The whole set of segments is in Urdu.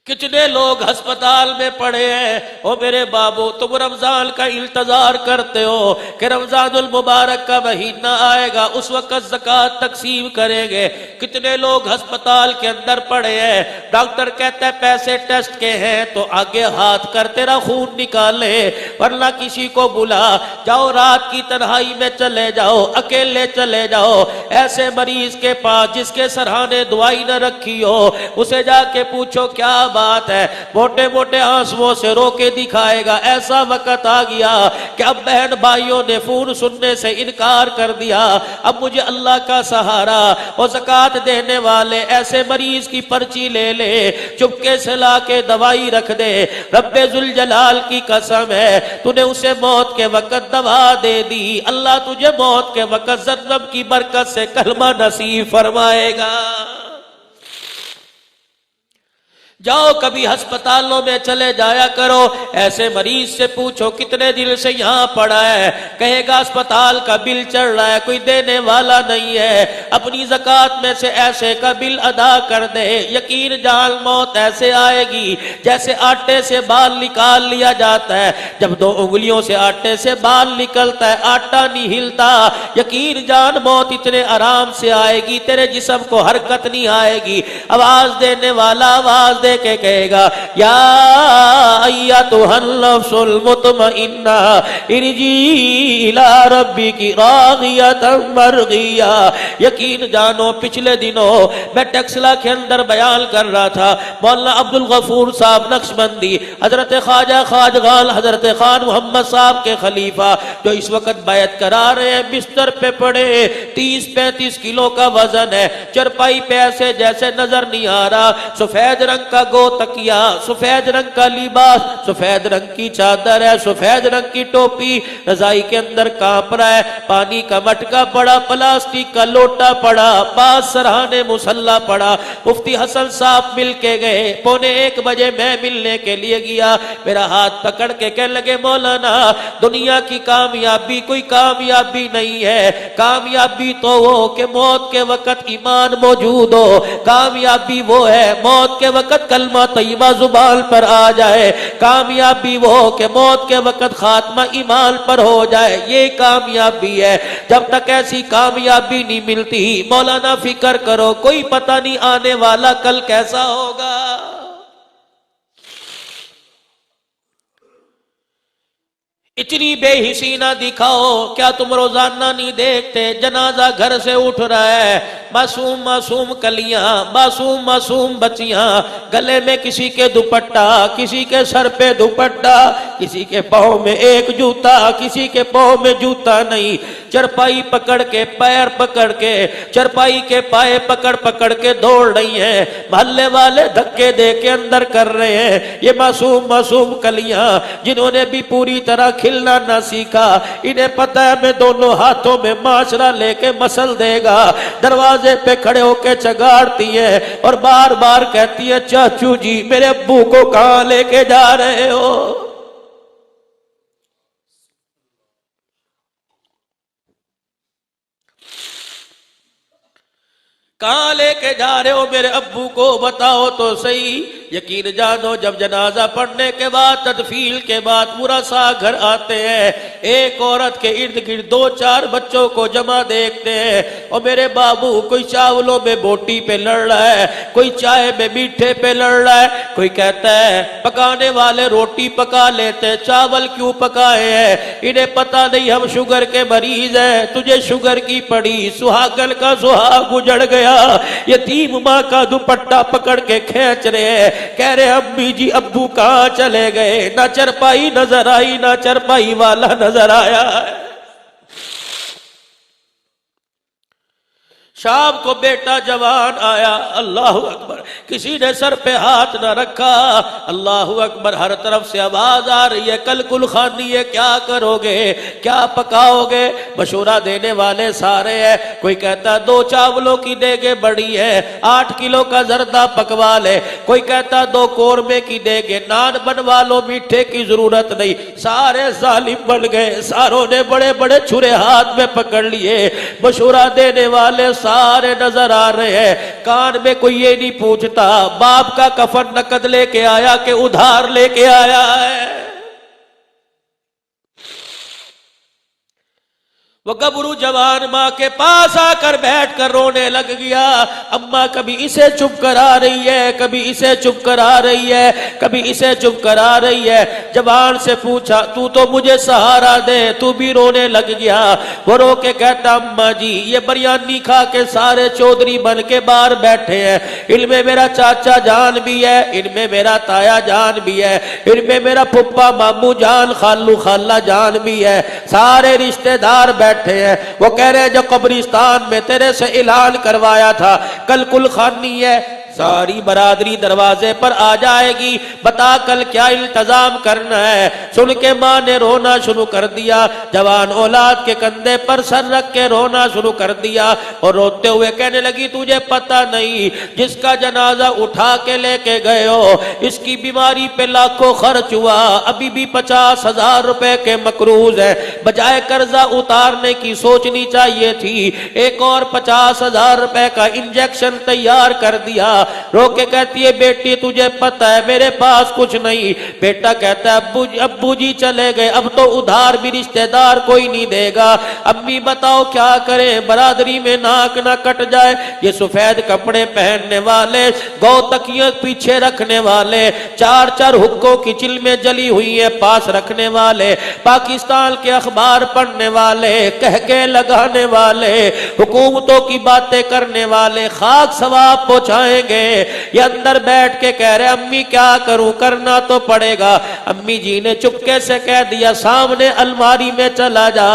کتنے لوگ ہسپتال میں پڑے ہیں۔ او میرے بابو، تم رمضان کا انتظار کرتے ہو کہ رمضان المبارک کا مہینہ آئے گا، اس وقت زکوٰۃ تقسیم کریں گے۔ کتنے لوگ ہسپتال کے اندر پڑے ہیں، ڈاکٹر کہتا ہے پیسے ٹیسٹ کے ہیں تو آگے ہاتھ کر تیرا خون نکالے، ورنہ کسی کو بلا، جاؤ رات کی تنہائی میں چلے جاؤ، اکیلے چلے جاؤ ایسے مریض کے پاس جس کے سرہانے دعائی نہ رکھی ہو، اسے جا کے پوچھو کیا بات ہے، موٹے موٹے آنسوؤں سے رو کے دکھائے گا۔ ایسا وقت آ گیا کہ اب بہن بھائیوں نے فون سننے سے انکار کر دیا، اب مجھے اللہ کا سہارا۔ اور زکوٰۃ دینے والے ایسے مریض کی پرچی لے لے، چپکے سے لا کے دوائی رکھ دے، رب ذوالجلال کی قسم ہے تو نے اسے موت کے وقت دوا دے دی، اللہ تجھے موت کے وقت زمزم کی برکت سے کلمہ نصیب فرمائے گا۔ جاؤ کبھی ہسپتالوں میں چلے جایا کرو، ایسے مریض سے پوچھو کتنے دن سے یہاں پڑا ہے، کہے گا اسپتال کا بل چڑھ رہا ہے، کوئی دینے والا نہیں ہے، اپنی زکوٰۃ میں سے ایسے کا بل ادا کر دے۔ یقین جان موت ایسے آئے گی جیسے آٹے سے بال نکال لیا جاتا ہے، جب دو انگلیوں سے آٹے سے بال نکلتا ہے آٹا نہیں ہلتا۔ یقین جان موت اتنے آرام سے آئے گی، تیرے جسم کو حرکت نہیں آئے گی۔ آواز دینے والا آواز دے کے کہے گا یا ایتھا النفس المطمئنہ ارجعی الی ربک راضیۃ مرضیہ۔ یقین جانو پچھلے دنوں میں ٹیکسلا کے اندر بیان کر رہا تھا، مولانا عبد الغفور صاحب نقشبندی، حضرت خواجہ خواجگال حضرت خان محمد صاحب کے خلیفہ جو اس وقت بیعت کرا رہے ہیں، بستر پہ پڑے 30-35 کلو کا وزن ہے، چرپائی پہ ایسے جیسے نظر نہیں آ رہا، سفید رنگ کا گو تکیا، سفید رنگ کا لباس، سفید رنگ کی چادر ہے، سفید رنگ کی ٹوپی، رضائی کے اندر کانپ رہا ہے، پانی کا مٹکا پڑا، پلاسٹک کا لوٹا پڑا، پاس سرہانے مصلی پڑا۔ مفتی حسن صاحب مل کے گئے، 1:45 بجے میں ملنے کے لیے گیا، میرا ہاتھ پکڑ کے کہنے لگے مولانا دنیا کی کامیابی کوئی کامیابی نہیں ہے، کامیابی تو وہ کہ موت کے وقت ایمان موجود ہو، کامیابی وہ ہے موت کے وقت کلمہ طیبہ زبان پر آ جائے، کامیابی وہ کہ موت کے وقت خاتمہ ایمان پر ہو جائے، یہ کامیابی ہے۔ جب تک ایسی کامیابی نہیں ملتی مولانا فکر کرو کوئی پتہ نہیں آنے والا کل کیسا ہوگا۔ اتنی بے حسی نہ دکھاؤ، کیا تم روزانہ نہیں دیکھتے جنازہ گھر سے اٹھ رہا ہے، معصوم معصوم کلیاں، معصوم معصوم بچیاں، گلے میں کسی کے دوپٹہ، کسی کے سر پہ دوپٹہ، کسی کے پاؤں میں ایک جوتا، کسی کے پاؤں میں جوتا نہیں، چرپائی پکڑ کے پیر پکڑ کے چرپائی کے پائے پکڑ پکڑ کے دوڑ رہی ہیں، محلے والے دھکے دے کے اندر کر رہے ہیں۔ یہ معصوم معصوم کلیاں جنہوں نے بھی پوری طرح کھلنا نہ سیکھا، انہیں پتہ ہے میں دونوں ہاتھوں میں معاشرہ لے کے مسل دے گا، دروازے پہ کھڑے ہو کے چگاڑتی ہے اور بار بار کہتی ہے چاچو جی میرے ابو کو کہاں لے کے جا رہے ہو؟ کہاں لے کے جا رہے ہو میرے ابو کو بتاؤ تو صحیح۔ یقین جانو جب جنازہ پڑھنے کے بعد تدفین کے بعد ورثاء گھر آتے ہیں، ایک عورت کے ارد گرد 2-4 بچوں کو جمع دیکھتے ہیں، اور میرے بابو کوئی چاولوں میں بوٹی پہ لڑ رہا ہے، کوئی چائے میں میٹھے پہ لڑ رہا ہے، کوئی کہتا ہے پکانے والے روٹی پکا لیتے چاول کیوں پکائے ہیں، انہیں پتہ نہیں ہم شوگر کے مریض ہیں، تجھے شوگر کی پڑی، سہاگن کا سہاگ اجڑ گیا، یتیم ماں کا دوپٹہ پکڑ کے کھینچ رہے ہیں، کہہ رہے امی جی ابو کہاں چلے گئے، نہ چرپائی نظر آئی نہ چرپائی والا نظر آیا ہے۔ شام کو بیٹا جوان آیا، اللہ اکبر، کسی نے سر پہ ہاتھ نہ رکھا، اللہ اکبر، ہر طرف سے آواز آ رہی ہے کل کل خانی ہے، کیا کرو گے، کیا پکاؤ گے؟ مشورہ دینے والے سارے ہیں، کوئی کہتا 2 چاولوں کی دیگیں بڑی ہے 8 کلو کا زردہ پکوا لے، کوئی کہتا 2 قورمے کی دیگیں، نان بنوا لو، میٹھے کی ضرورت نہیں۔ سارے ظالم بن گئے، ساروں نے بڑے بڑے چھرے ہاتھ میں پکڑ لیے، مشورہ دینے والے سارے نظر آ رہے ہیں. کان میں کوئی یہ نہیں پوچھتا باپ کا کفن نقد لے کے آیا کہ ادھار لے کے آیا ہے. وہ گبرو جوان ماں کے پاس آ کر بیٹھ کر رونے لگ گیا. اماں کبھی اسے چپ کرا رہی ہے, کبھی اسے چپ کرا رہی ہے, کبھی اسے چپ کرا رہی ہے. جوان سے پوچھا تو تو مجھے سہارا دے, تو بھی رونے لگ گیا. وہ رو کے کہتا اماں جی یہ بریانی کھا کے سارے چودھری بن کے باہر بیٹھے ہیں. ان میں میرا چاچا جان بھی ہے, ان میں میرا تایا جان بھی ہے, ان میں میرا پھپھا مامو جان خالو خالہ جان بھی ہے, سارے رشتہ دار بیٹھے ہیں. وہ کہہ رہے جو قبرستان میں تیرے سے اعلان کروایا تھا کل کل خانی ہے, ساری برادری دروازے پر آ جائے گی, بتا کل کیا التزام کرنا ہے. سن کے ماں نے رونا شروع کر دیا. جوان اولاد کے کندھے پر سر رکھ کے رونا شروع کر دیا اور روتے ہوئے کہنے لگی تجھے پتہ نہیں جس کا جنازہ اٹھا کے لے کے گئے ہو اس کی بیماری پہ لاکھوں خرچ ہوا, ابھی بھی 50,000 روپے کے مقروض ہے. بجائے قرضہ اتارنے کی سوچنی چاہیے تھی, ایک اور 50,000 روپے کا انجیکشن تیار کر دیا. رو کے کہتی ہے بیٹی تجھے پتہ ہے میرے پاس کچھ نہیں. بیٹا کہتا ہے ابو جی چلے گئے, اب تو ادھار بھی رشتہ دار کوئی نہیں دے گا. امی بتاؤ کیا کریں, برادری میں ناک نہ کٹ جائے. یہ سفید کپڑے پہننے والے, گو تکیاں پیچھے رکھنے والے, 4 حقوں کی چلمیں جلی ہوئی ہیں پاس رکھنے والے, پاکستان کے اخبار پڑھنے والے, کہکے لگانے والے, حکومتوں کی باتیں کرنے والے خاک ثواب پہنچائیں گے. یہ اندر بیٹھ کے کہہ رہے امی کیا کروں, کرنا تو پڑے گا. امی جی نے چپکے سے کہہ دیا سامنے الماری میں چلا جا,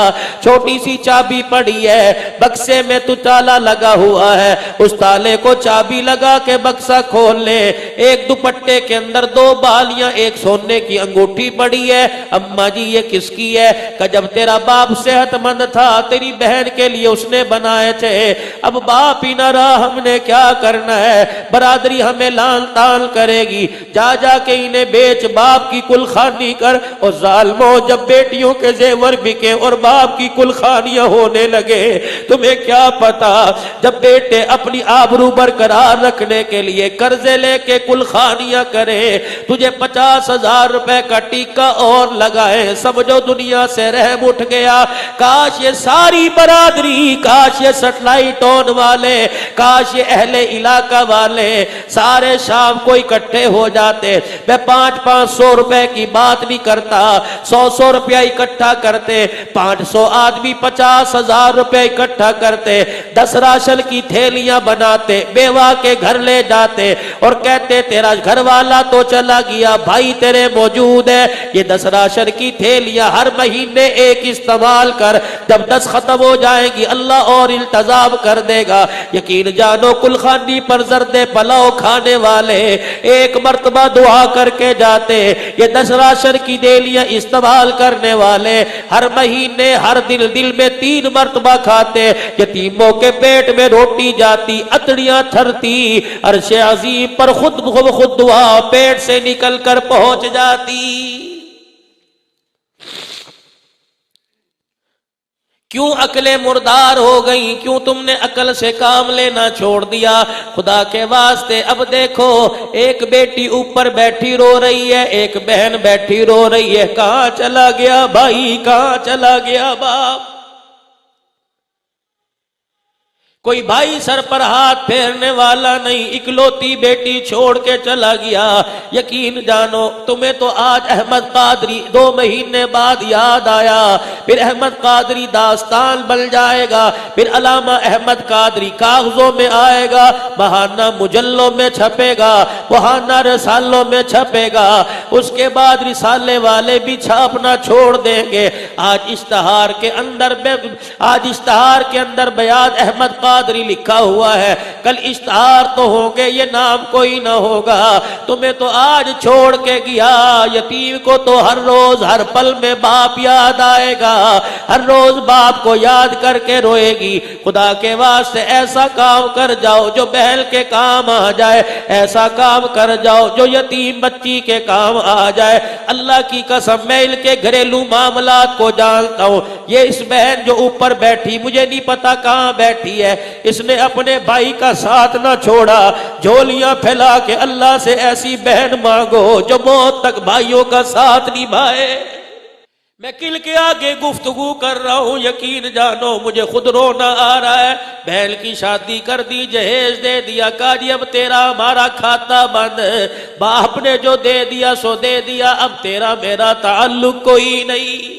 چھوٹی سی چابی پڑی ہے, بکسے میں تو تالا لگا ہوا ہے, اس تالے کو چابی لگا کے بکسا کھول لے. ایک دوپٹے کے اندر 2 بالیاں, ایک سونے کی انگوٹھی پڑی ہے. اماں جی یہ کس کی ہے؟ کہ جب تیرا باپ صحت مند تھا تیری بہن کے لیے اس نے بنائے تھے, اب باپ ہی نہ رہا ہم نے کیا کرنا ہے, برادری ہمیں لان تان کرے گی, جا جا کے انہیں بیچ باپ کی کل خانی کر. اور ظالموں جب بیٹیوں کے زیور بکے اور باپ کی کل خانیاں ہونے لگے, تمہیں کیا پتا جب بیٹے اپنی آبرو برقرار رکھنے کے لیے قرضے لے کے کل خانیاں کرے, تجھے 50,000 روپے کا ٹیکہ اور لگائے, سمجھو دنیا سے رحم اٹھ گیا. کاش یہ ساری برادری, کاش یہ سیٹلائٹ ٹون والے, کاش یہ اہل علاقہ والے سارے شام کو اکٹھے ہو جاتے. میں 500 روپے کی بات نہیں کرتا, 100 روپیہ اکٹھا کرتے, 500 آدمی 50,000 روپے اکٹھا کرتے, 10 راشن کی تھیلیاں بناتے, بیوہ کے گھر لے جاتے اور کہتے تیرا گھر والا تو چلا گیا, بھائی تیرے موجود ہے, یہ 10 راشن کی تھیلیاں ہر مہینے ایک استعمال کر, جب 10 ختم ہو جائیں گی اللہ اور التزام کر دے گا. یقین جانو کل خانی پر زرد پلاؤ کھانے والے ایک مرتبہ دعا کر کے جاتے, یہ 10 راشن کی تھیلیاں استعمال کرنے والے ہر مہینے ہر دل میں 3 مرتبہ کھاتے. یتیموں کے پیٹ میں روٹی جاتی, اتڑیاں تھرتی, عرش عظیم پر خود دعا پیٹ سے نکل کر پہنچ جاتی. کیوں عقلیں مردار ہو گئیں, کیوں تم نے عقل سے کام لینا چھوڑ دیا؟ خدا کے واسطے اب دیکھو, ایک بیٹی اوپر بیٹھی رو رہی ہے, ایک بہن بیٹھی رو رہی ہے, کہاں چلا گیا بھائی, کہاں چلا گیا باپ؟ کوئی بھائی سر پر ہاتھ پھیرنے والا نہیں, اکلوتی بیٹی چھوڑ کے چلا گیا. یقین جانو تمہیں تو آج احمد قادری 2 مہینے بعد یاد آیا, پھر احمد قادری داستان بن جائے گا, پھر علامہ احمد قادری کاغذوں میں آئے گا, بہانہ مجلوں میں چھپے گا, بہانہ رسالوں میں چھپے گا, اس کے بعد رسالے والے بھی چھاپنا چھوڑ دیں گے. آج اشتہار کے اندر بیان احمد قادری لکھا ہوا ہے, کل اشتہار تو ہوں گے, یہ نام کوئی نہ ہوگا. تمہیں تو آج چھوڑ کے گیا, یتیم کو تو ہر روز ہر پل میں باپ یاد آئے گا, ہر روز باپ کو یاد کر کے روئے گی. خدا کے واسطے ایسا کام کر جاؤ جو بہن کے کام آ جائے, ایسا کام کر جاؤ جو یتیم بچی کے کام آ جائے. اللہ کی قسم میں ان کے گھریلو معاملات کو جانتا ہوں. یہ اس بہن جو اوپر بیٹھی, مجھے نہیں پتا کہاں بیٹھی ہے, اس نے اپنے بھائی کا ساتھ نہ چھوڑا. جھولیاں پھیلا کے اللہ سے ایسی بہن مانگو جو موت تک بھائیوں کا ساتھ نبھائے. میں کل کے آگے گفتگو کر رہا ہوں، یقین جانو مجھے خود رونا آ رہا ہے. بہن کی شادی کر دی، جہیز دے دیا، کہا جی اب تیرا ہمارا کھاتا بند. باپ نے جو دے دیا سو دے دیا، اب تیرا میرا تعلق کوئی نہیں.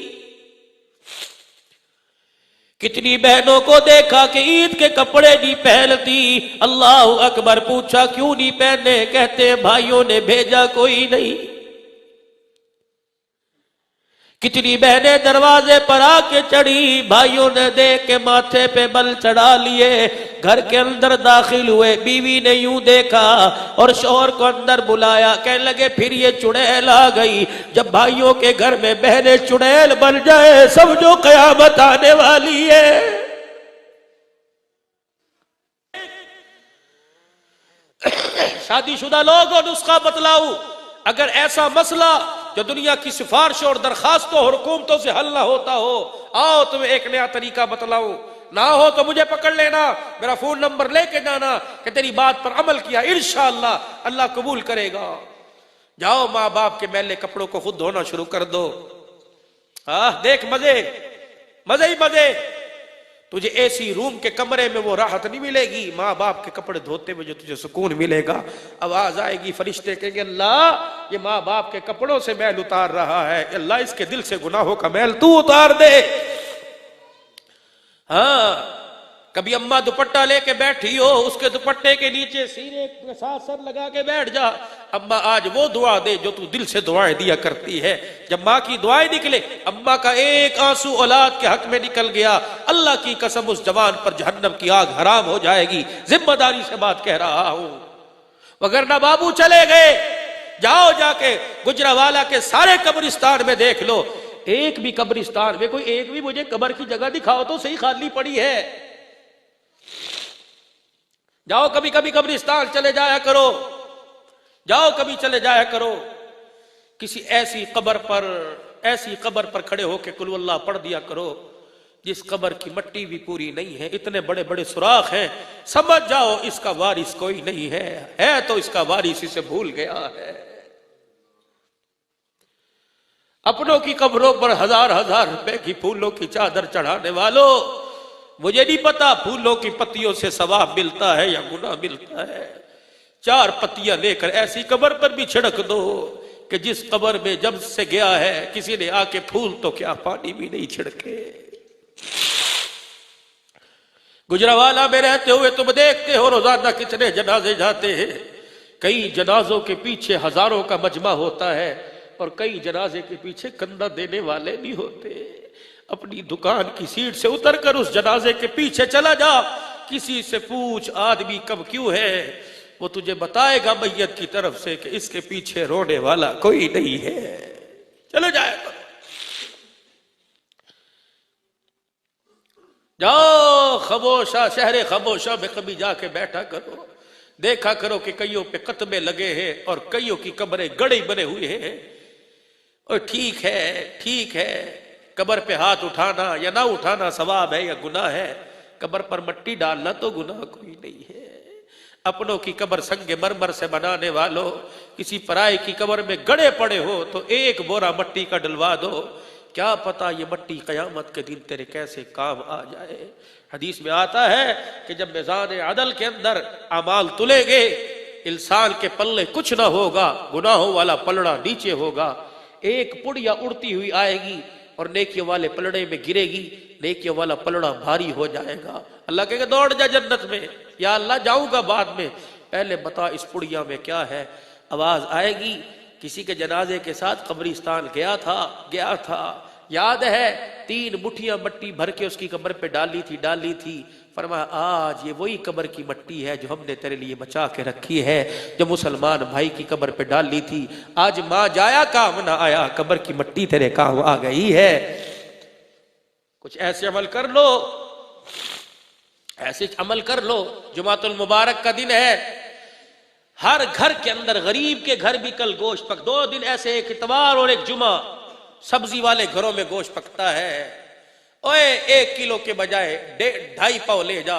کتنی بہنوں کو دیکھا کہ عید کے کپڑے نہیں پہنتی. اللہ اکبر. پوچھا کیوں نہیں پہنے؟ کہتے بھائیوں نے بھیجا کوئی نہیں. کتنی بہنیں دروازے پر آ کے چڑھی، بھائیوں نے دیکھ کے ماتھے پہ بل چڑھا لیے. گھر کے اندر داخل ہوئے، بیوی نے یوں دیکھا اور شوہر کو اندر بلایا. کہنے لگے پھر یہ چڑیل آ گئی. جب بھائیوں کے گھر میں بہنیں چڑیل بن جائے سمجھو قیامت آنے والی ہے. شادی شدہ لوگوں نسخہ بتلاؤ. اگر ایسا مسئلہ جو دنیا کی سفارشوں اور درخواستوں اور حکومتوں سے حل نہ ہوتا ہو، آؤ تمہیں ایک نیا طریقہ بتلاؤں. نہ ہو تو مجھے پکڑ لینا، میرا فون نمبر لے کے جانا کہ تیری بات پر عمل کیا، انشاءاللہ اللہ قبول کرے گا. جاؤ ماں باپ کے میلے کپڑوں کو خود دھونا شروع کر دو. دیکھ مزے مزے ہی مزے. تجھے ایسی روم کے کمرے میں وہ راحت نہیں ملے گی، ماں باپ کے کپڑے دھوتے میں جو تجھے سکون ملے گا. آواز آئے گی، فرشتے کہیں گے اللہ یہ ماں باپ کے کپڑوں سے میل اتار رہا ہے، اللہ اس کے دل سے گناہوں کا میل تو اتار دے. کبھی اماں دوپٹہ لے کے بیٹھی ہو، اس کے دوپٹے کے نیچے سینے کے ساتھ سر لگا کے بیٹھ جا. اماں آج وہ دعا دے جو تو دل سے دعائیں دیا کرتی ہے. جب ماں کی دعائیں نکلے، اماں کا ایک آنسو اولاد کے حق میں نکل گیا، اللہ کی قسم اس جوان پر جہنم کی آگ حرام ہو جائے گی. ذمہ داری سے بات کہہ رہا ہوں. وگرنہ بابو چلے گئے. جاؤ جا کے گجرانوالہ کے سارے قبرستان میں دیکھ لو، ایک بھی قبرستان میں کوئی ایک بھی مجھے قبر کی جگہ دکھاؤ تو صحیح خالی پڑی ہے. جاؤ کبھی کبھی قبرستان چلے جایا کرو، جاؤ کبھی چلے جایا کرو. کسی ایسی قبر پر کھڑے ہو کے قل اللہ پڑھ دیا کرو جس قبر کی مٹی بھی پوری نہیں ہے، اتنے بڑے بڑے سوراخ ہیں. سمجھ جاؤ اس کا وارث کوئی نہیں ہے تو اس کا وارث اسے بھول گیا ہے. اپنوں کی قبروں پر ہزار ہزار روپے کی پھولوں کی چادر چڑھانے والوں، مجھے نہیں پتا پھولوں کی پتیوں سے ثواب ملتا ہے یا گناہ ملتا ہے. 4 پتیاں لے کر ایسی قبر پر بھی چھڑک دو کہ جس قبر میں جب سے گیا ہے کسی نے آ کے پھول تو کیا پانی بھی نہیں چھڑکے. گجرانوالہ میں رہتے ہوئے تم دیکھتے ہو روزانہ کتنے جنازے جاتے ہیں. کئی جنازوں کے پیچھے ہزاروں کا مجمع ہوتا ہے اور کئی جنازے کے پیچھے کندھا دینے والے نہیں ہوتے. اپنی دکان کی سیٹ سے اتر کر اس جنازے کے پیچھے چلا جا، کسی سے پوچھ آدمی کب کیوں ہے، وہ تجھے بتائے گا میت کی طرف سے کہ اس کے پیچھے رونے والا کوئی نہیں ہے. چلو جائے کرو. جاؤ خاموشہ شہر خاموشہ میں کبھی جا کے بیٹھا کرو، دیکھا کرو کہ کئیوں پہ قطبے لگے ہیں اور کئیوں کی قبریں گڑھے بنے ہوئے ہیں. اور ٹھیک ہے قبر پہ ہاتھ اٹھانا یا نہ اٹھانا ثواب ہے یا گناہ ہے، قبر پر مٹی ڈالنا تو گناہ کوئی نہیں ہے. اپنوں کی قبر سنگ مرمر سے بنانے والوں، کسی پرائے کی قبر میں گڑے پڑے ہو تو ایک بورا مٹی کا ڈلوا دو، کیا پتا یہ مٹی قیامت کے دن تیرے کیسے کام آ جائے. حدیث میں آتا ہے کہ جب میزان عدل کے اندر اعمال تلے گے، انسان کے پلے کچھ نہ ہوگا، گناہوں والا پلڑا نیچے ہوگا، ایک پڑیا اڑتی ہوئی آئے گی اور نیکیوں والے پلڑے میں گرے گی، نیکیوں والا پلڑا بھاری ہو جائے گا. اللہ کہے گا دوڑ جا جنت میں. یا اللہ جاؤں گا بعد میں، پہلے بتا اس پڑیا میں کیا ہے. آواز آئے گی کسی کے جنازے کے ساتھ قبرستان گیا تھا، یاد ہے 3 مٹھیاں مٹی بھر کے اس کی قبر پہ ڈالی تھی. فرمایا آج یہ وہی قبر کی مٹی ہے جو ہم نے تیرے لیے بچا کے رکھی ہے، جو مسلمان بھائی کی قبر پہ ڈالی تھی. آج ماں جایا کام نہ آیا، قبر کی مٹی تیرے کام آ گئی ہے. کچھ ایسے عمل کر لو. جمعۃ المبارک کا دن ہے، ہر گھر کے اندر، غریب کے گھر بھی کل گوشت 2 دن ایسے، ایک اتوار اور ایک جمعہ، سبزی والے گھروں میں گوشت پکتا ہے. اوے 1 کلو کے بجائے 2.5 پاؤ لے جا.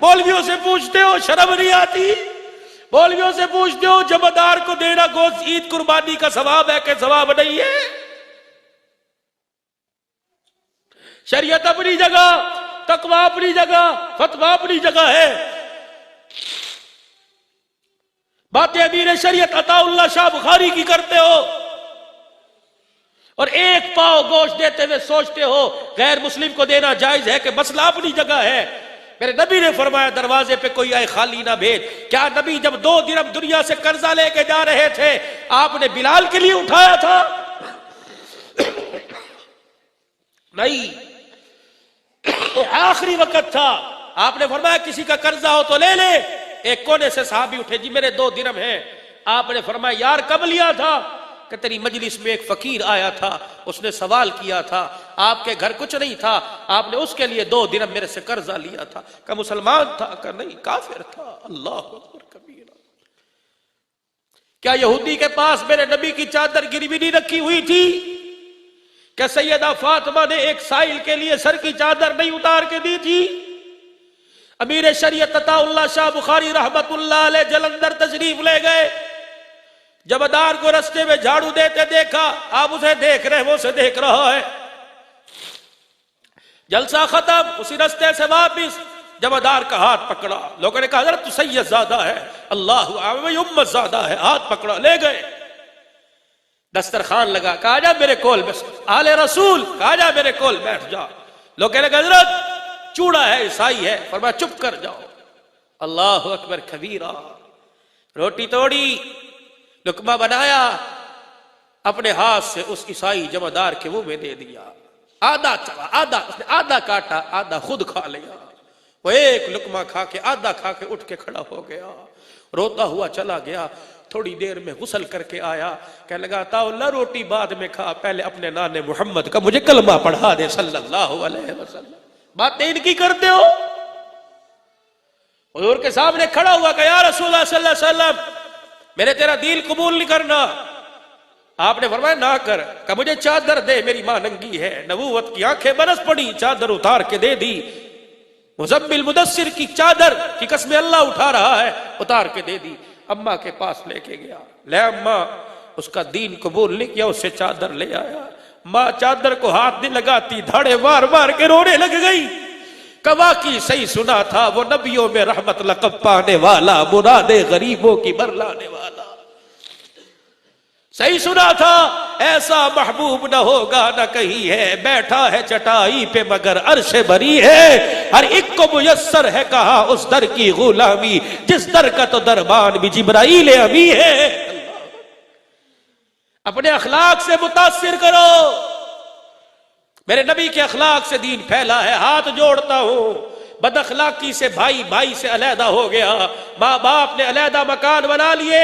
مولویوں سے پوچھتے ہو شرم نہیں آتی؟ مولویوں سے پوچھتے ہو جمعدار کو دینا گوشت عید قربانی کا ثواب ہے کہ ثواب نہیں ہے؟ شریعت اپنی جگہ، تقوی اپنی جگہ، فتویٰ اپنی جگہ ہے. باتیں امیر شریعت عطا اللہ شاہ بخاری کی کرتے ہو اور ایک پاؤ گوشت دیتے ہوئے سوچتے ہو غیر مسلم کو دینا جائز ہے کہ مسئلہ اپنی جگہ ہے. میرے نبی نے فرمایا دروازے پہ کوئی آئے خالی نہ بھیج. کیا نبی جب 2 درہم دنیا سے قرضہ لے کے جا رہے تھے آپ نے بلال کے لیے اٹھایا تھا؟ نہیں، آخری وقت تھا، آپ نے فرمایا کسی کا قرضہ ہو تو لے لے. ایک کونے سے صحابی اٹھے، جی میرے 2 درہم ہیں. آپ نے فرمایا یار کب لیا تھا؟ کہ تیری مجلس میں ایک فقیر آیا تھا، اس نے سوال کیا تھا، آپ کے گھر کچھ نہیں تھا، آپ نے اس کے لیے 2 درہم میرے سے قرضہ لیا تھا. کہ مسلمان تھا؟ کہ نہیں، کافر تھا. اللہ اکبر کبیرہ. کیا یہودی کے پاس میرے نبی کی چادر گروی نہیں رکھی ہوئی تھی؟ کہ سیدہ فاطمہ نے ایک سائل کے لیے سر کی چادر نہیں اتار کے دی تھی؟ امیر شریعت عطا اللہ شاہ بخاری رحمت اللہ علیہ جلندر تشریف لے گئے. جمعدار کو رستے میں جھاڑو دیتے دیکھا، آپ اسے دیکھ رہے، وہ اسے دیکھ رہا ہے. جلسہ ختم، اسی رستے سے واپس جمعدار کا ہاتھ پکڑا. لوگوں نے کہا حضرت تو سید زادہ ہے، اللہ امت زادہ ہے. ہاتھ پکڑا، لے گئے. دسترخوان لگا، کہا جا میرے کول بس، آل رسول کہا جا میرے کول بیٹھ جا. لوگ کہنے لگے حضرت چوڑا ہے، عیسائی ہے. فرمایا چپ کر جاؤ. اللہ اکبر کبیرہ. روٹی توڑی، لقمہ بنایا، اپنے ہاتھ سے اس عیسائی جمعدار کے منہ میں دے دیا. آدھا چلا، آدھا کاٹا، آدھا خود کھا لیا. وہ ایک لقمہ کھا کے، آدھا کھا کے اٹھ کے کھڑا ہو گیا، روتا ہوا چلا گیا. تھوڑی دیر میں غسل کر کے آیا، کہنے لگا تا اللہ روٹی بعد میں کھا، پہلے اپنے نانے محمد کا مجھے کلمہ پڑھا دے صلی اللہ علیہ وسلم. باتیں ان کی کرتے ہو. حضور کے سامنے کھڑا ہوا کہ یا رسول اللہ صلی اللہ علیہ وسلم میں نے تیرا دین قبول نہیں کرنا. آپ نے فرمایا نہ کر. کہ مجھے چادر دے، میری ماں ننگی ہے. نبوت کی آنکھیں برس پڑی، چادر اتار کے دے دی. مزمل مدثر کی چادر کی قسم اللہ اٹھا رہا ہے، اتار کے دے دی. اماں کے پاس لے کے گیا. لے اماں، اس کا دین قبول نہیں کیا، اس سے چادر لے آیا. ماں چادر کو ہاتھ نہیں لگاتی، دھاڑے مار مار کے رونے لگ گئی. کوا کی صحیح سنا تھا، وہ نبیوں میں رحمت لقب پانے والا، مراد غریبوں کی برلانے والا. صحیح سنا تھا، ایسا محبوب نہ ہوگا نہ کہیں ہے، بیٹھا ہے چٹائی پہ مگر عرش بری ہے. ہر ایک کو میسر ہے کہا اس در کی غلامی، جس در کا تو دربان بھی جبرائیل امی ہے. اپنے اخلاق سے متاثر کرو. میرے نبی کے اخلاق سے دین پھیلا ہے. ہاتھ جوڑتا ہوں، بد اخلاقی سے بھائی سے علیحدہ ہو گیا، ماں باپ نے علیحدہ مکان بنا لیے.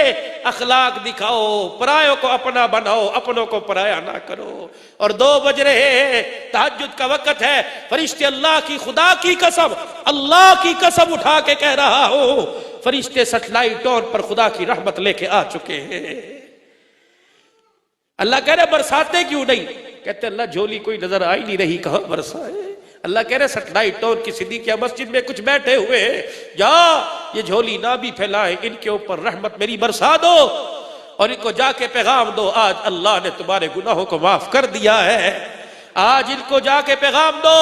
اخلاق دکھاؤ، پرایوں کو اپنا بناؤ، اپنوں کو پرایا نہ کرو. اور 2 بج رہے ہیں، تہجد کا وقت ہے. فرشتے اللہ کی، خدا کی قسم، اللہ کی قسم اٹھا کے کہہ رہا ہوں، فرشتے سیٹلائٹ ٹون پر خدا کی رحمت لے کے آ چکے ہیں. اللہ کہہ رہے برساتے کیوں نہیں؟ کہتے اللہ جھولی کوئی نظر آئی نہیں رہی، کہاں برسائے. اللہ کہہ رہے سیٹلائٹ ٹون کی صدیقیہ مسجد میں کچھ بیٹھے ہوئے ہیں، جا یہ جھولی نہ بھی پھیلائے، ان کے اوپر رحمت میری برسا دو اور ان کو جا کے پیغام دو، آج اللہ نے تمہارے گناہوں کو معاف کر دیا ہے. آج ان کو جا کے پیغام دو،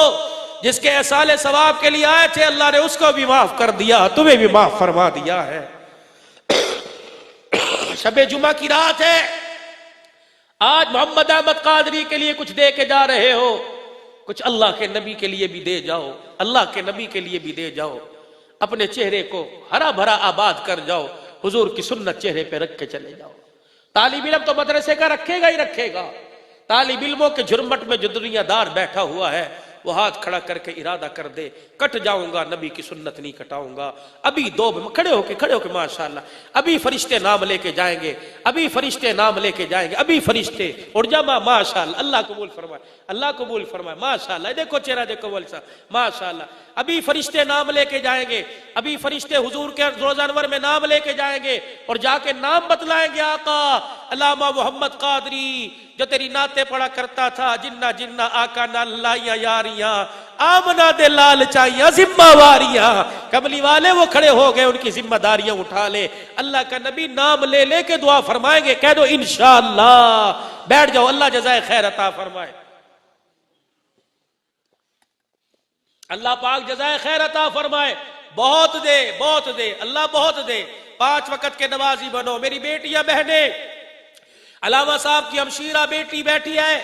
جس کے احصال ثواب کے لیے آئے تھے اللہ نے اس کو بھی معاف کر دیا، تمہیں بھی معاف فرما دیا ہے. شب جمعہ کی رات ہے. آج محمد احمد قادری کے لیے کچھ دے کے جا رہے ہو، کچھ اللہ کے نبی کے لیے بھی دے جاؤ، اللہ کے نبی کے لیے بھی دے جاؤ. اپنے چہرے کو ہرا بھرا آباد کر جاؤ، حضور کی سنت چہرے پہ رکھ کے چلے جاؤ. طالب علم تو مدرسے کا رکھے گا ہی رکھے گا. طالب علموں کے جھرمٹ میں جو دنیا دار بیٹھا ہوا ہے، وہ ہاتھ کھڑا کر کے ارادہ کر دے، کٹ جاؤں گا، نبی کی سنت نہیں کٹاؤں گا. ابھی 2 کھڑے ہو کے ماشاءاللہ ابھی فرشتے نام لے کے جائیں گے، ابھی فرشتے نام لے کے جائیں گے، ابھی فرشتے. اور جمع ماشاءاللہ، اللہ قبول فرمائے، اللہ قبول فرمائے. ماشاءاللہ دیکھو چہرہ دیکھو والد صاحب، ماشاءاللہ ابھی فرشتے نام لے کے جائیں گے، ابھی فرشتے حضور کے روزہ انور میں نام لے کے جائیں گے اور جا کے نام بتلائیں گے. آقا علامہ محمد قادری جو تیری نعتیں پڑھا کرتا تھا، جنہ جنہ آقا نہ لائیاں یاریاں، آمنا دے لال چاہیاں ذمہ واریاں. کملی والے وہ کھڑے ہو گئے, ان کی ذمہ داریاں اٹھا لے. اللہ کا نبی نام لے لے کے دعا فرمائیں گے, کہہ دو انشاءاللہ. بیٹھ جاؤ, اللہ جزائے خیر عطا فرمائے. اللہ پاک جزائے خیر عطا فرمائے. بہت دے, بہت دے, اللہ بہت دے. 5 وقت کے نمازی بنو. میری بیٹیاں بہنیں, علامہ صاحب کی ہمشیرہ بیٹی بیٹھی ہے,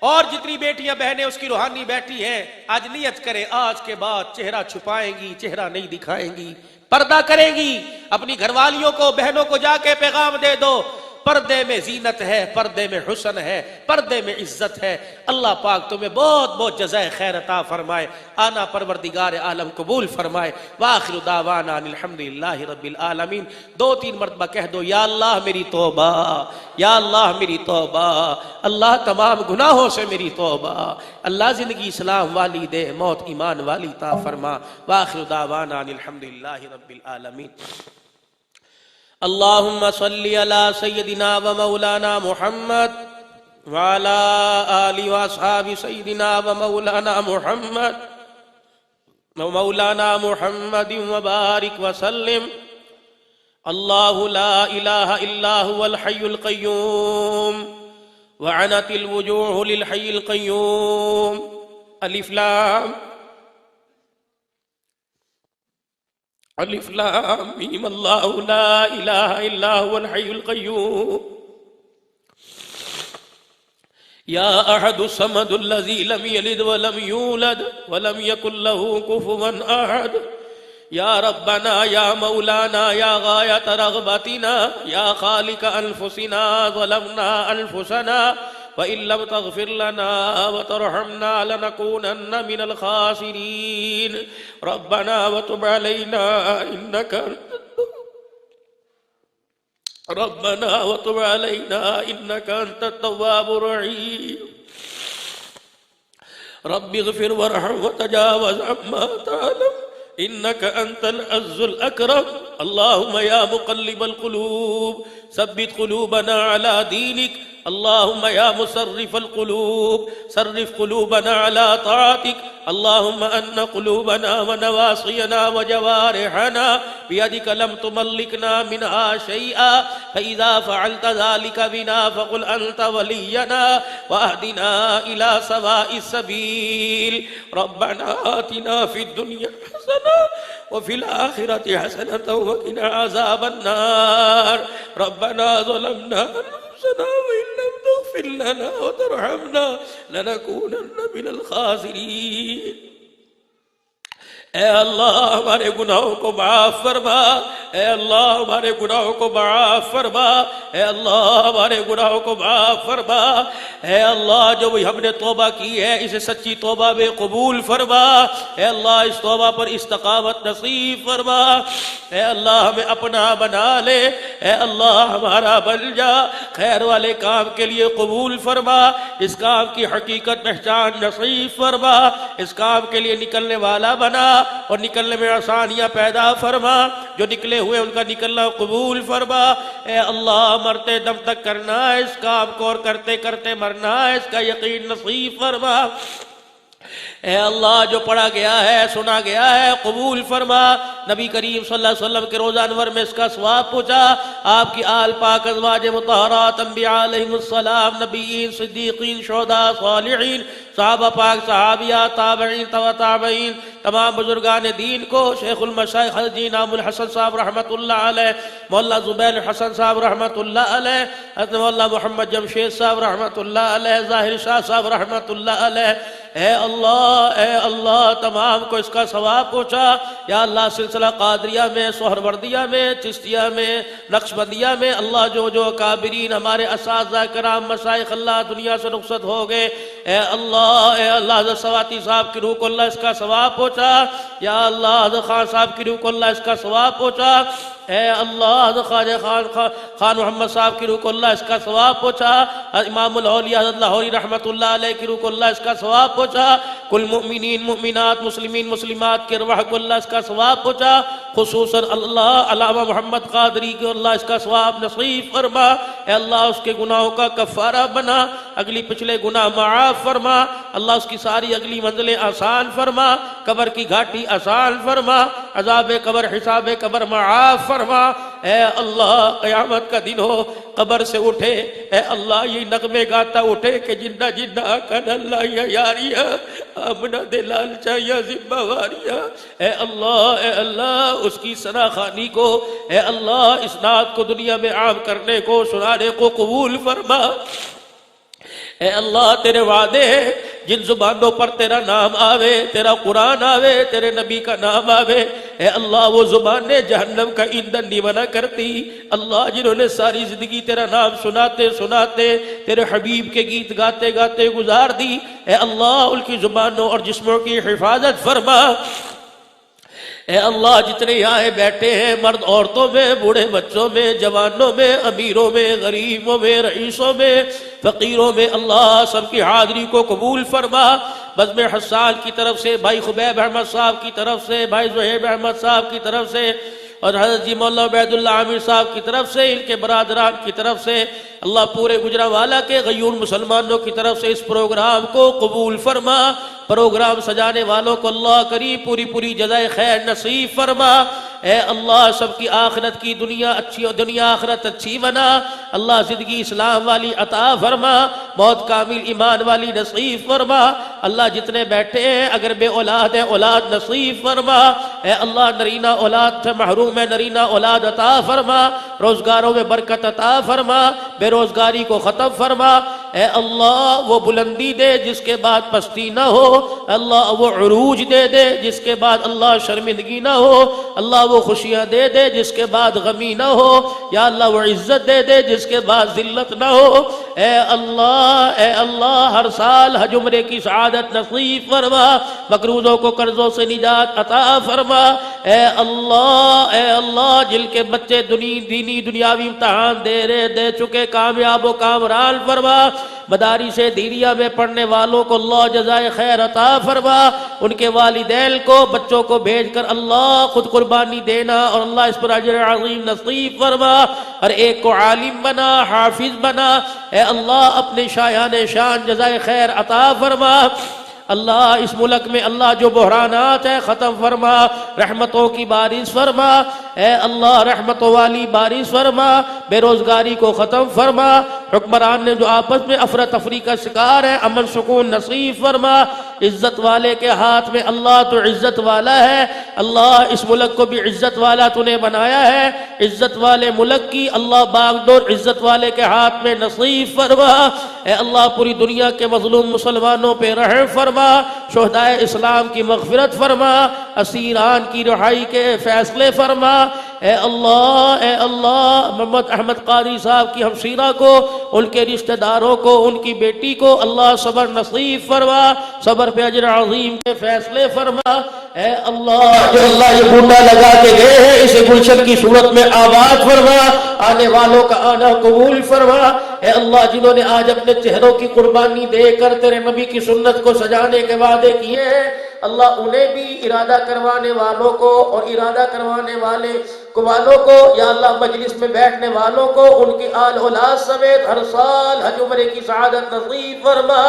اور جتنی بیٹیاں بہنیں اس کی روحانی بیٹھی ہیں, آج نیت کرے آج کے بعد چہرہ چھپائیں گی, چہرہ نہیں دکھائیں گی, پردہ کریں گی. اپنی گھر والیوں کو, بہنوں کو جا کے پیغام دے دو, پردے میں زینت ہے, پردے میں حسن ہے, پردے میں عزت ہے. اللہ پاک تمہیں بہت بہت جزائے خیر عطا فرمائے. آنا پروردگار عالم قبول فرمائے. وآخر دعوانا الحمدللہ رب العالمین. 2-3 مرتبہ کہہ دو, یا اللہ میری توبہ, یا اللہ میری توبہ, اللہ تمام گناہوں سے میری توبہ. اللہ زندگی اسلام والی دے, موت ایمان والی عطا فرما. وآخر دعوانا الحمدللہ رب العالمین. اللہم صلی علی سیدنا و مولانا محمد وعلی آلہ و اصحاب سیدنا و مولانا محمد و مولانا محمد وبارک وسلم. اللہ لا الہ الا هو الحی القیوم وعنت الوجوہ للحی القیوم. الف لام الف لام میم. اللہ لا الہ الا هو الحی القیوم. یا احد الصمد الذی لم یلد ولم یولد ولم یکن له کفوا احد. یا ربنا یا مولانا یا غایت رغبتنا یا خالق انفسنا ظلمنا انفسنا وَإِن لَّمْ تَغْفِرْ لَنَا وَتَرْحَمْنَا لَنَكُونَنَّ مِنَ الْخَاسِرِينَ. رَبَّنَا وَتُبْ عَلَيْنَا إِنَّكَ أَنتَ التَّوَّابُ الرَّحِيمُ. رَبِّ اغْفِرْ وَارْحَمْ وَتَجَاوَزْ عَمَّا تَعْلَمُ إِنَّكَ أَنتَ الْعَزُّ الْأَكْرَمُ. اللهم يا مقلب القلوب ثبت قلوبنا على دينك. اللهم يا مصرف القلوب صرف قلوبنا على طاعتك. اللهم أن قلوبنا ونواصينا وجوارحنا بيدك لم تملكنا منها شيئا, فإذا فعلت ذلك بنا فقل أنت ولينا واهدنا إلى سواء السبيل. ربنا آتنا في الدنيا حسنة وفي الآخرة حسنة وقنا عذاب النار. ربنا ظلمنا أنفسنا وإن لم تغفر لنا وترحمنا لنكونن من الخاسرين. اے اللہ ہمارے گناہوں کو معاف فرما, اے اللہ ہمارے گناہوں کو معاف فرما, اے اللہ ہمارے گناہوں کو معاف فرما. اے اللہ جو بھی ہم نے توبہ کی ہے اسے سچی توبہ میں قبول فرما. اے اللہ اس توبہ پر استقامت نصیب فرما. اے اللہ ہمیں اپنا بنا لے, اے اللہ ہمارا بن جا. خیر والے کام کے لیے قبول فرما, اس کام کی حقیقت پہچان نصیب فرما, اس کام کے لیے نکلنے والا بنا اور نکلنے میں آسانیاں پیدا فرما. جو نکلے ہوئے ان کا نکلنا قبول فرما. اے اللہ مرتے دم تک کرنا ہے اس کام کو, اور کرتے کرتے مرنا ہے اس کا یقین نصیب فرما. اے اللہ جو پڑھا گیا ہے سنا گیا ہے قبول فرما. نبی کریم صلی اللہ علیہ وسلم کے روزہ انور میں اس کا ثواب پہنچا. آپ کی آل پاک ازواج مطہرات انبیاء علیہم السلام, نبیین, صدیقین, شہداء, صالحین, صحابہ پاک, صحابیات, تابعین, تبع تابعین, تمام بزرگان دین کو, شیخ المشائخ حضرت نام الحسن صاحب رحمت اللہ علیہ, مولانا زبیر حسن صاحب رحمت اللہ علیہ, حضرت مولانا محمد جمشید صاحب رحمت اللہ علیہ, ظاہر شاہ صاحب رحمت اللہ علیہ. اے اللہ تمام کو اس کا ثواب پہنچا. یا اللہ سلسلہ قادریہ میں, سہروردیہ میں, چشتیہ میں, نقشبندیہ میں, اللہ جو جو کابرین ہمارے اساتذہ کرام مشائخ اللہ دنیا سے رخصت ہو گئے, اے اللہ حضرت سواتی صاحب کی روح کو اللہ اس کا ثواب پہنچا. یا اللہ حضرت خان صاحب کی روح کو اللہ اس کا ثواب پہنچا. اے اللہ حضرت خواجہ خان محمد صاحب کی روح کو اللہ اس کا ثواب پہنچا. امام الاولیاء حضرت لاہوری رحمت اللہ علیہ کی روح کو اللہ اس کا ثواب پہنچا. کل مومنین مومنات مسلمین مسلمات کے ارواح کو اللہ اس کا ثواب پہنچا، خصوصاً اللہ علامہ محمد قادری کو اللہ اس کا ثواب نصیب فرما، اے اللہ اس کے گناہوں کا کفارہ بنا، اگلی پچھلے گناہ معاف فرما، اللہ اس کی ساری اگلی منزلیں آسان فرما، قبر کی گھاٹی آسان فرما، عذاب قبر حساب قبر معاف فرما، اے اللہ قیامت کا دن ہو، قبر سے اٹھے، اے اللہ یہ نغمے گاتا اٹھے کہ جنہ جنہ کن اللہ یا یاریا آمنہ دلال چاہیا ذمہ واریا، اے اللہ اس کی ثنا خوانی کو، اے اللہ اس نعت کو دنیا میں عام کرنے کو سنانے کو قبول فرما، اے اللہ تیرے وعدے ہیں جن زبانوں پر تیرا نام آوے، تیرا قرآن آوے، تیرے نبی کا نام آوے، اے اللہ وہ زبانیں جہنم کا ایندھن نہیں بنا کرتی، اللہ جنہوں نے ساری زندگی تیرا نام سناتے سناتے تیرے حبیب کے گیت گاتے گاتے گزار دی، اے اللہ ان کی زبانوں اور جسموں کی حفاظت فرما، اے اللہ جتنے یہاں بیٹھے ہیں مرد عورتوں میں بوڑھے بچوں میں جوانوں میں امیروں میں غریبوں میں رئیسوں میں فقیروں میں اللہ سب کی حاضری کو قبول فرما، بزم حسان کی طرف سے، بھائی خبیب احمد صاحب کی طرف سے، بھائی زہیب احمد صاحب کی طرف سے اور حضرت جی مولانا عبید اللہ عامر صاحب کی طرف سے، ان کے برادران کی طرف سے، اللہ پورے گجرانوالہ کے غیور مسلمانوں کی طرف سے اس پروگرام کو قبول فرما، پروگرام سجانے والوں کو اللہ کریم پوری پوری جزائے خیر نصیب فرما، اے اللہ سب کی آخرت کی دنیا اچھی اور دنیا آخرت اچھی بنا، اللہ زندگی اسلام والی عطا فرما، موت کامل ایمان والی نصیب فرما، اللہ جتنے بیٹھے ہیں اگر بے اولاد ہیں اولاد نصیب فرما، اے اللہ نرینہ اولاد سے محروم ہے نرینہ اولاد عطا فرما، روزگاروں میں برکت عطا فرما، بے روزگاری کو ختم فرما، اے اللہ وہ بلندی دے جس کے بعد پستی نہ ہو، اللہ وہ عروج دے دے جس کے بعد اللہ شرمندگی نہ ہو، اللہ وہ خوشیاں دے دے جس کے بعد غمی نہ ہو، یا اللہ وہ عزت دے دے جس کے بعد ذلت نہ ہو، اے اللہ ہر سال حج عمرے کی سعادت نصیب فرما، مقروضوں کو قرضوں سے نجات عطا فرما، اے اللہ جن کے بچے دینی دنیاوی امتحان دے چکے کامیاب و کامران فرما، مدارس دینیہ میں پڑھنے والوں کو اللہ جزائے خیر عطا فرما، ان کے والدین کو بچوں کو بھیج کر اللہ خود قربانی دینا اور اللہ اس پر اجر عظیم نصیب فرما، ہر ایک کو عالم بنا حافظ بنا، اے اللہ اپنے شایان شان جزائے خیر عطا فرما، اللہ اس ملک میں اللہ جو بحرانات ہیں ختم فرما، رحمتوں کی بارش فرما، اے اللہ رحمتوں والی بارش فرما، بے روزگاری کو ختم فرما، حکمران نے جو آپس میں افراتفری کا شکار ہے امن سکون نصیب فرما، عزت والے کے ہاتھ میں اللہ تو عزت والا ہے، اللہ اس ملک کو بھی عزت والا تو نے بنایا ہے، عزت والے ملک کی اللہ باغ ڈور عزت والے کے ہاتھ میں نصیب فرما، اے اللہ پوری دنیا کے مظلوم مسلمانوں پہ رحم فرما، شہدائے اسلام کی مغفرت فرما، اسیران کی رہائی کے فیصلے فرما، اے اللہ محمد احمد قاری صاحب کی ہمشیرہ کو ان کے رشتہ داروں کو ان کی بیٹی کو اللہ صبر نصیب فرما، صبر پہ اجر عظیم کے فیصلے فرما، اے اللہ جو اللہ یہ بوٹا لگا کے گئے ہیں اسے گلشن کی صورت میں آباد فرما، آنے والوں کا آنا قبول فرما، اے اللہ جنہوں نے آج اپنے چہروں کی قربانی دے کر تیرے نبی کی سنت کو سجانے کے وعدے کیے ہیں، اللہ انہیں بھی ارادہ کروانے والوں کو اور ارادہ کروانے والوں کو یا اللہ مجلس میں بیٹھنے والوں کو ان کی آل اولاد سمیت ہر سال حج عمرے کی سعادت نصیب فرما،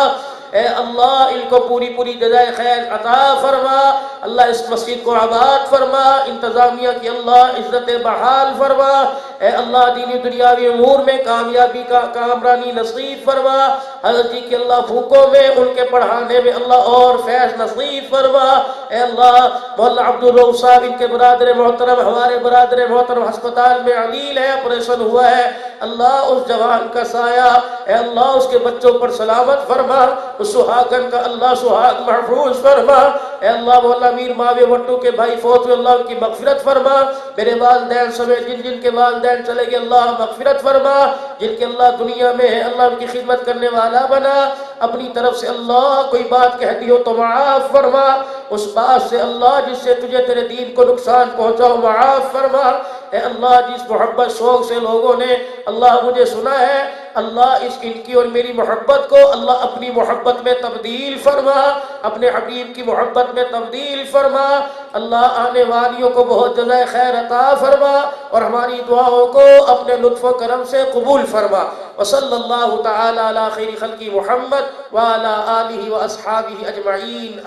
اے اللہ ان کو پوری پوری جزائے خیر عطا فرما، اللہ اس مسجد کو آباد فرما، انتظامیہ کی اللہ عزت بحال فرما، اے اللہ دینی دنیاوی امور میں کامیابی کا کامرانی نصیب فرما، حضرت جی کی اللہ بھوکوں میں ان کے پڑھانے میں اللہ اور فیض نصیب فرما، اے اللہ مولانا عبدالرؤوف صاحب ان کے برادر محترم ہمارے برادر محترم ہسپتال میں علیل ہے آپریشن ہوا ہے، اللہ اس جوان کا سایہ اے اللہ اس کے بچوں پر سلامت فرما، اس سہاگن کا اللہ سہاگ محفوظ فرما، اے اللہ مولا میر ماوی وٹو کے بھائی فوت ہوئے اللہ ان کی مغفرت فرما، میرے والدین سمیت جن کے والدین چلے گئے اللہ مغفرت فرما، جن کے اللہ دنیا میں ہے اللہ ان کی خدمت کرنے والا بنا، اپنی طرف سے اللہ کوئی بات کہہ دی ہو تو معاف فرما، اس بات سے اللہ جس سے تجھے تیرے دین کو نقصان پہنچا ہو معاف فرما۔ اے اللہ جس محبت شوق سے لوگوں نے اللہ مجھے سنا ہے، اللہ اس ان کی اور میری محبت کو اللہ اپنی محبت میں تبدیل فرما، اپنے حبیب کی محبت میں تبدیل فرما۔ اللہ آنے والیوں کو بہت جزائے خیر عطا فرما اور ہماری دعاؤں کو اپنے لطف و کرم سے قبول فرما۔ وصلی اللہ تعالی علی خیر خلق محمد وعلی آلہ واصحابہ اجمعین۔